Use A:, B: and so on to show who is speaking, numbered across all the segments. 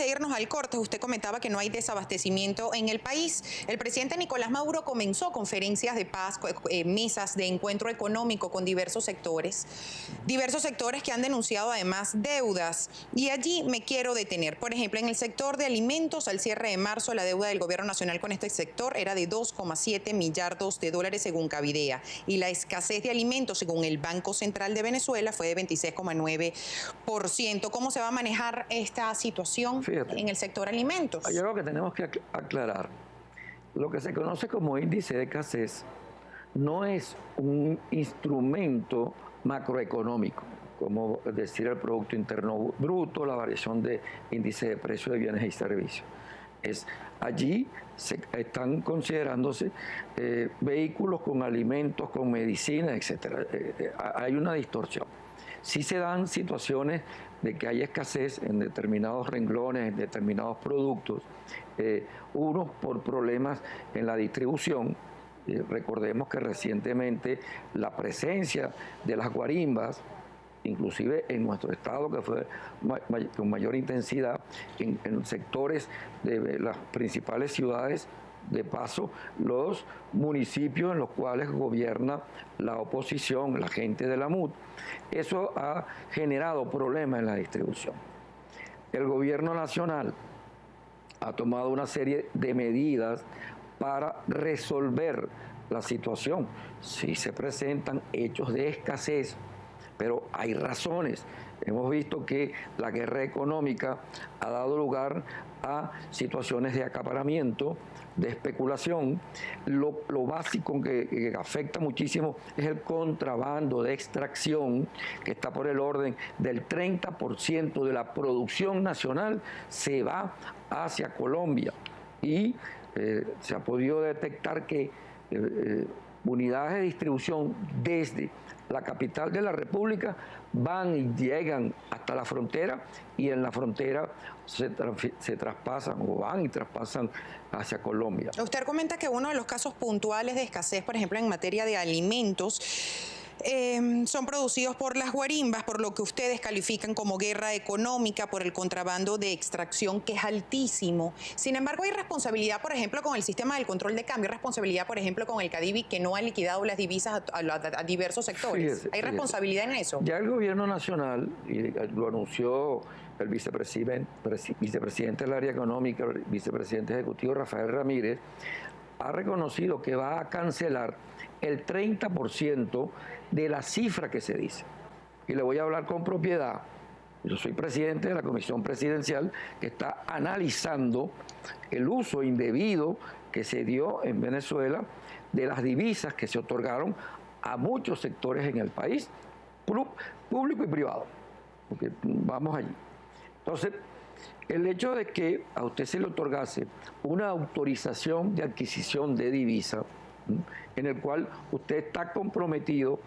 A: de irnos al corte, usted comentaba que no hay desabastecimiento en el país. El presidente Nicolás Maduro comenzó conferencias de paz, mesas de encuentro económico con diversos sectores que han denunciado además deudas. Y allí me quiero detener. Por ejemplo, en el sector de alimentos, al cierre de marzo, la deuda del gobierno nacional con este sector era de 2,7 millardos de dólares según Cavidea. Y la escasez de alimentos, según el Banco Central de Venezuela, fue de 26,9%. ¿Cómo se va a manejar esta situación en el sector alimentos?
B: Hay algo que tenemos que aclarar. Lo que se conoce como índice de escasez no es un instrumento macroeconómico, como decir el Producto Interno Bruto, la variación de índice de precios de bienes y servicios. Allí están considerándose vehículos con alimentos, con medicina, etc. Hay una distorsión. Sí se dan situaciones de que hay escasez en determinados renglones, en determinados productos, unos por problemas en la distribución. Recordemos que recientemente la presencia de las guarimbas, inclusive en nuestro estado, que fue con mayor intensidad en sectores de las principales ciudades, de paso, los municipios en los cuales gobierna la oposición, la gente de la MUD. Eso ha generado problemas en la distribución. El gobierno nacional ha tomado una serie de medidas para resolver la situación. Sí se presentan hechos de escasez, pero hay razones. Hemos visto que la guerra económica ha dado lugar a situaciones de acaparamiento, de especulación. Lo básico que afecta muchísimo es el contrabando de extracción, que está por el orden del 30% de la producción nacional se va hacia Colombia. Y se ha podido detectar que unidades de distribución desde la capital de la República van y llegan hasta la frontera, y en la frontera se traspasan o van y traspasan hacia Colombia.
A: Usted comenta que uno de los casos puntuales de escasez, por ejemplo, en materia de alimentos, son producidos por las guarimbas, por lo que ustedes califican como guerra económica, por el contrabando de extracción, que es altísimo. Sin embargo, hay responsabilidad, por ejemplo, con el sistema del control de cambio, hay responsabilidad, por ejemplo, con el CADIVI, que no ha liquidado las divisas a diversos sectores. ¿Hay responsabilidad en eso?
B: Ya el gobierno nacional, y lo anunció el vicepresidente del área económica, el vicepresidente ejecutivo Rafael Ramírez, ha reconocido que va a cancelar el 30% de la cifra que se dice. Y le voy a hablar con propiedad. Yo soy presidente de la comisión presidencial que está analizando el uso indebido que se dio en Venezuela de las divisas que se otorgaron a muchos sectores en el país, público y privado, porque vamos allí. Entonces, el hecho de que a usted se le otorgase una autorización de adquisición de divisa, en el cual usted está comprometido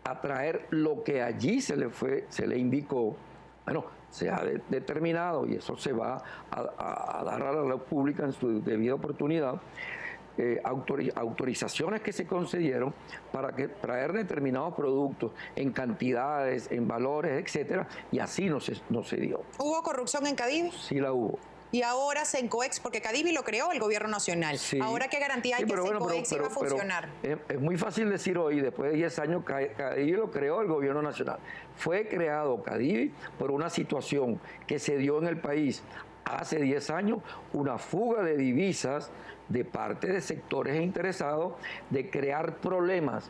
B: a traer lo que allí se le indicó, bueno, se ha determinado, y eso se va a dar a la luz pública en su debida oportunidad, autorizaciones que se concedieron para traer determinados productos en cantidades, en valores, etcétera, y así no se dio.
A: ¿Hubo corrupción en CADIVI?
B: Sí la hubo.
A: Y ahora Sencoex, porque CADIVI lo creó el gobierno nacional.
B: Sí.
A: Ahora, ¿qué garantía hay que Sencoex iba a funcionar?
B: Es muy fácil decir hoy, después de 10 años, CADIVI lo creó el gobierno nacional. Fue creado CADIVI por una situación que se dio en el país hace 10 años, una fuga de divisas de parte de sectores interesados de crear problemas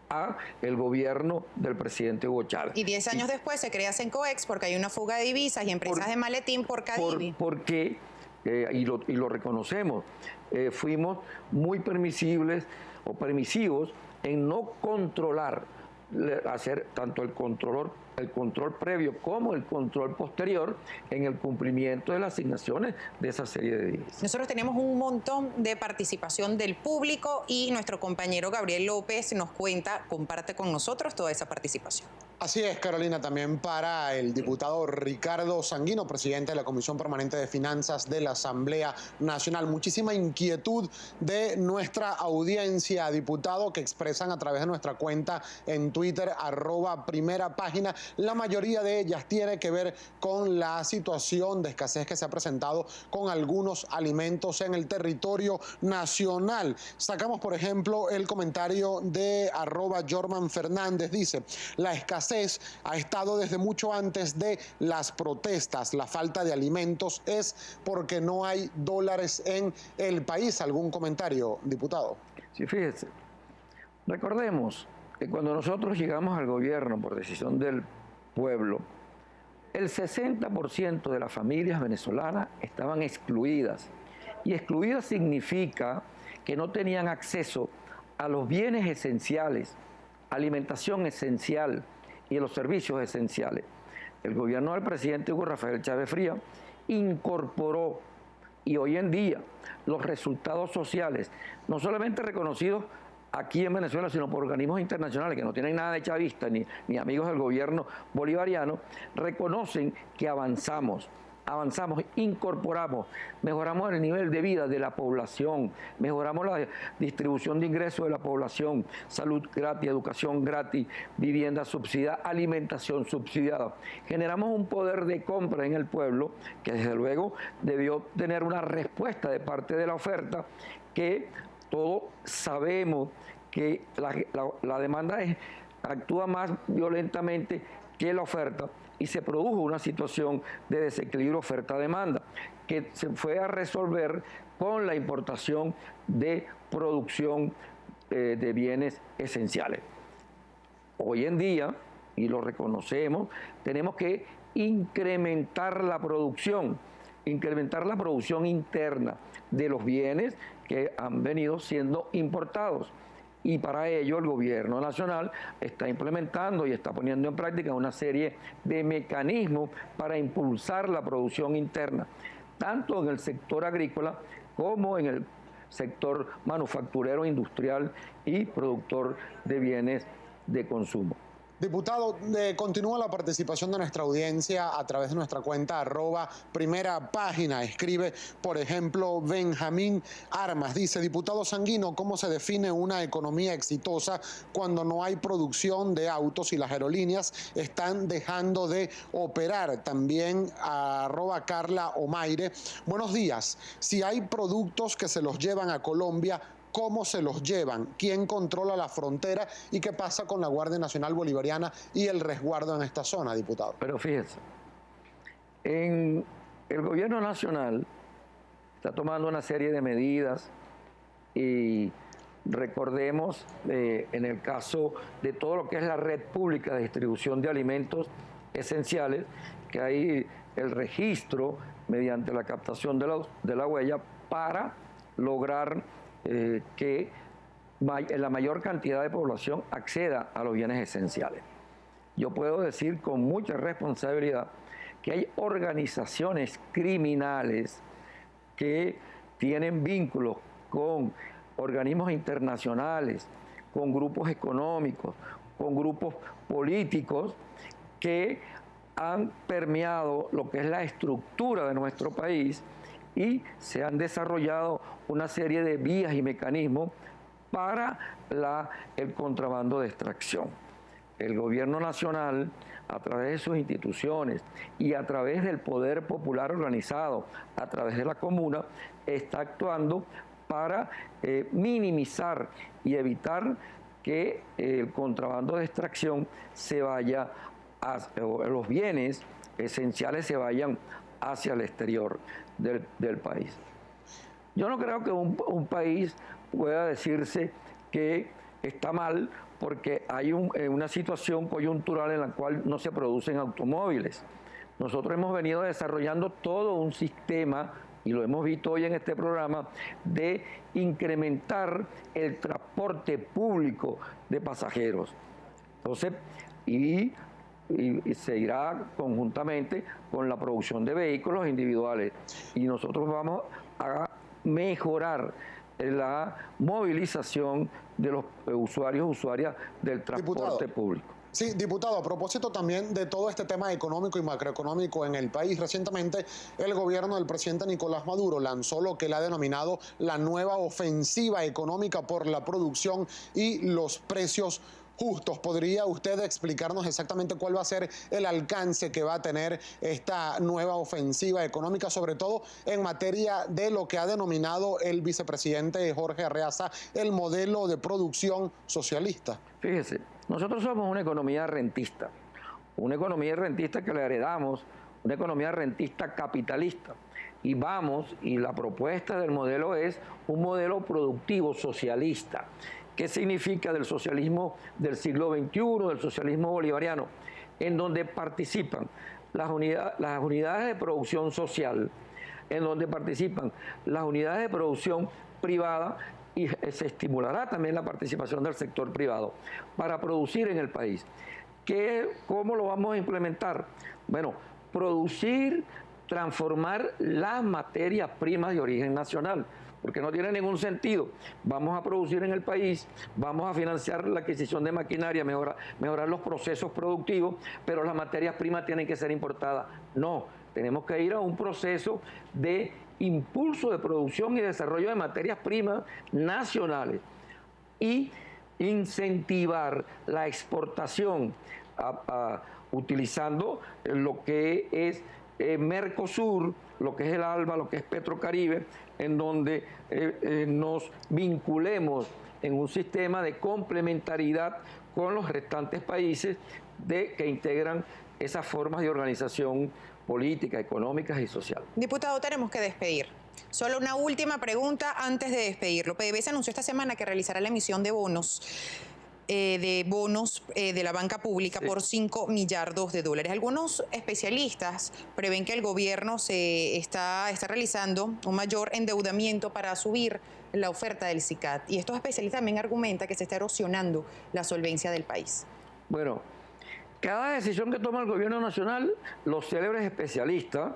B: a el gobierno del presidente Hugo Chávez.
A: Y 10 años después se crea Sencoex porque hay una fuga de divisas y empresas de maletín por CADIVI.
B: Porque, y lo reconocemos, fuimos muy permisivos en no controlar, hacer tanto el control previo como el control posterior en el cumplimiento de las asignaciones de esa serie de divisas.
A: Nosotros tenemos un montón de participación del público y nuestro compañero Gabriel López nos comparte con nosotros toda esa participación.
C: Así es, Carolina, también para el diputado Ricardo Sanguino, presidente de la Comisión Permanente de Finanzas de la Asamblea Nacional. Muchísima inquietud de nuestra audiencia, diputado, que expresan a través de nuestra cuenta en Twitter, @primerapágina. La mayoría de ellas tiene que ver con la situación de escasez que se ha presentado con algunos alimentos en el territorio nacional. Sacamos, por ejemplo, el comentario de @Jorman Fernández. Dice, la escasez ha estado desde mucho antes de las protestas. La falta de alimentos es porque no hay dólares en el país. ¿Algún comentario, diputado?
B: Sí, fíjese. Recordemos que cuando nosotros llegamos al gobierno por decisión del pueblo, el 60% de las familias venezolanas estaban excluidas. Y excluidas significa que no tenían acceso a los bienes esenciales, alimentación esencial y los servicios esenciales. El gobierno del presidente Hugo Rafael Chávez Frías incorporó, y hoy en día los resultados sociales, no solamente reconocidos aquí en Venezuela, sino por organismos internacionales que no tienen nada de chavista ni amigos del gobierno bolivariano, reconocen que avanzamos, incorporamos, mejoramos el nivel de vida de la población, mejoramos la distribución de ingresos de la población, salud gratis, educación gratis, vivienda subsidiada, alimentación subsidiada. Generamos un poder de compra en el pueblo que desde luego debió tener una respuesta de parte de la oferta, que todos sabemos que la demanda actúa más violentamente que la oferta, y se produjo una situación de desequilibrio oferta-demanda que se fue a resolver con la importación de producción de bienes esenciales. Hoy en día, y lo reconocemos, tenemos que incrementar la producción interna de los bienes que han venido siendo importados. Y para ello el gobierno nacional está implementando y está poniendo en práctica una serie de mecanismos para impulsar la producción interna, tanto en el sector agrícola como en el sector manufacturero, industrial y productor de bienes de consumo.
C: Diputado, continúa la participación de nuestra audiencia a través de nuestra cuenta @primerapágina. Escribe, por ejemplo, Benjamín Armas. Dice, diputado Sanguino, ¿cómo se define una economía exitosa cuando no hay producción de autos y las aerolíneas están dejando de operar? También @Carla Omaire. Buenos días. Si hay productos que se los llevan a Colombia, ¿cómo se los llevan? ¿Quién controla la frontera? ¿Y qué pasa con la Guardia Nacional Bolivariana y el resguardo en esta zona, diputado?
B: Pero fíjese, el gobierno nacional está tomando una serie de medidas, y recordemos en el caso de todo lo que es la red pública de distribución de alimentos esenciales, que hay el registro mediante la captación de la huella para lograr que la mayor cantidad de población acceda a los bienes esenciales. Yo puedo decir con mucha responsabilidad que hay organizaciones criminales que tienen vínculos con organismos internacionales, con grupos económicos, con grupos políticos que han permeado lo que es la estructura de nuestro país, y se han desarrollado una serie de vías y mecanismos para el contrabando de extracción. El gobierno nacional, a través de sus instituciones y a través del poder popular organizado, a través de la comuna, está actuando para minimizar y evitar que el contrabando de extracción se vaya, los bienes esenciales se vayan hacia el exterior del país. Yo no creo que un país pueda decirse que está mal porque hay una situación coyuntural en la cual no se producen automóviles. Nosotros hemos venido desarrollando todo un sistema, y lo hemos visto hoy en este programa, de incrementar el transporte público de pasajeros. Entonces, y se irá conjuntamente con la producción de vehículos individuales. Y nosotros vamos a mejorar la movilización de los usuarios, usuarias del transporte público.
C: Sí, diputado, a propósito también de todo este tema económico y macroeconómico en el país, recientemente el gobierno del presidente Nicolás Maduro lanzó lo que él ha denominado la nueva ofensiva económica por la producción y los precios justos. ¿Podría usted explicarnos exactamente cuál va a ser el alcance que va a tener esta nueva ofensiva económica, sobre todo en materia de lo que ha denominado el vicepresidente Jorge Arreaza el modelo de producción socialista?
B: Fíjese, nosotros somos una economía rentista que le heredamos, una economía rentista capitalista. Y la propuesta del modelo es un modelo productivo socialista. ¿Qué significa del socialismo del siglo XXI, del socialismo bolivariano? En donde participan las unidades de producción social, en donde participan las unidades de producción privada, y se estimulará también la participación del sector privado para producir en el país. ¿Cómo lo vamos a implementar? Bueno, producir, transformar las materias primas de origen nacional, porque no tiene ningún sentido. Vamos a producir en el país, vamos a financiar la adquisición de maquinaria, mejorar los procesos productivos, pero las materias primas tienen que ser importadas. No, tenemos que ir a un proceso de impulso de producción y desarrollo de materias primas nacionales y incentivar la exportación utilizando lo que es Mercosur, lo que es el ALBA, lo que es Petrocaribe, en donde nos vinculemos en un sistema de complementariedad con los restantes países que integran esas formas de organización política, económicas y social.
A: Diputado, tenemos que despedir. Solo una última pregunta antes de despedirlo. PDVSA anunció esta semana que realizará la emisión de bonos de la banca pública por $5 millardos. Algunos especialistas prevén que el gobierno está realizando un mayor endeudamiento para subir la oferta del SICAD. Y estos especialistas también argumentan que se está erosionando la solvencia del país.
B: Bueno, cada decisión que toma el gobierno nacional, los célebres especialistas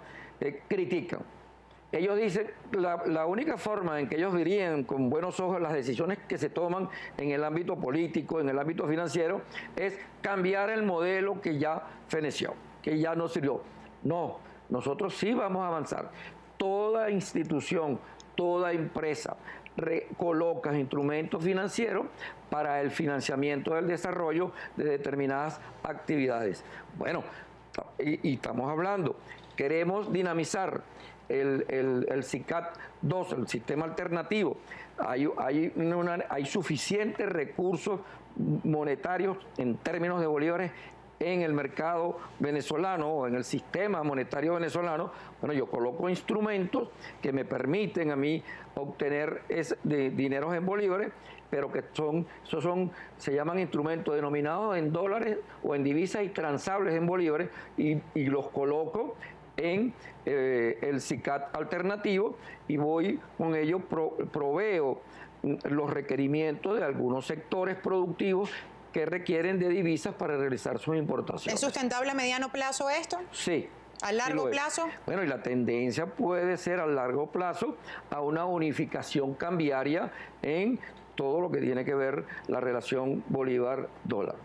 B: critican. Ellos dicen que la única forma en que ellos verían con buenos ojos las decisiones que se toman en el ámbito político, en el ámbito financiero, es cambiar el modelo que ya feneció, que ya no sirvió. No, nosotros sí vamos a avanzar. Toda institución, toda empresa coloca instrumentos financieros para el financiamiento del desarrollo de determinadas actividades. Bueno, y estamos hablando, queremos dinamizar el SICAD 2, el sistema alternativo. Hay suficientes recursos monetarios en términos de bolívares en el mercado venezolano o en el sistema monetario venezolano. Bueno, yo coloco instrumentos que me permiten a mí obtener dineros en bolívares, pero que se llaman instrumentos denominados en dólares o en divisas y transables en bolívares, y los coloco en el SICAD alternativo, y voy con ello, proveo los requerimientos de algunos sectores productivos que requieren de divisas para realizar sus importaciones.
A: ¿Es sustentable a mediano plazo esto?
B: Sí.
A: ¿A largo plazo?
B: Bueno, y la tendencia puede ser a largo plazo a una unificación cambiaria en todo lo que tiene que ver la relación Bolívar-dólar.